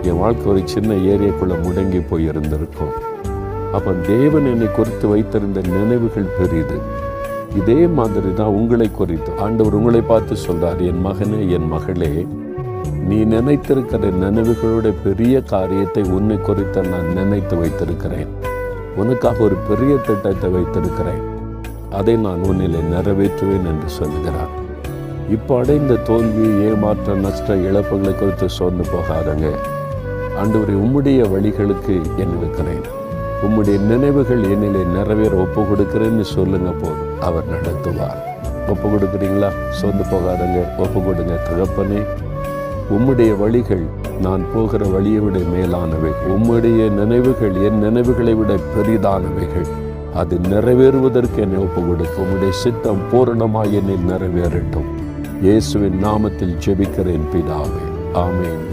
என் வாழ்க்கை ஒரு சின்ன ஏரியாக்குள்ளே முடங்கி போயிருந்திருக்கும். அப்போ தேவன் என்னை குறித்து வைத்திருந்த நினைவுகள் பெரிது. இதே மாதிரி தான் உங்களை குறித்து ஆண்டவர் உங்களை பார்த்து சொல்றார், என் மகனே, என் மகளே, நீ நினைத்திருக்கிற நினைவுகளோட பெரிய காரியத்தை உன்னை குறித்த நான் நினைத்து வைத்திருக்கிறேன். உனக்காக ஒரு பெரிய திட்டத்தை வைத்திருக்கிறேன். அதை நான் உன்னிலே நிறைவேற்றுவேன் என்று சொல்கிறார். இப்போ அடைந்த தோல்வி, ஏமாற்ற, நஷ்ட, இழப்புகளை குறித்து சோர்ந்து போகாதங்க. ஆண்டவரே, உம்முடைய வழிகளுக்கு என் இருக்கிறேன், உம்முடைய நினைவுகள் என்னிலே நிறைவேற ஒப்பு கொடுக்கிறேன்னு சொல்லுங்க, போதும் அவர் நடத்துவார். ஒப்பு கொடுக்குறீங்களா? சோர்ந்து போகாதங்க, ஒப்பு கொடுங்க. தகப்பனே, உம்முடைய வழிகள் நான் போகிற வழியை விட மேலானவைகள், உம்முடைய நினைவுகள் என் நினைவுகளை விட பெரிதானவைகள். அது நிறைவேறுவதற்கு என்னை ஒப்பு கொடுக்க உம்முடைய சித்தம் பூரணமாய் என்னில் நிறைவேறட்டும். இயேசுவின் நாமத்தில் ஜெபிக்கிறேன் பிதாவே. ஆமென்.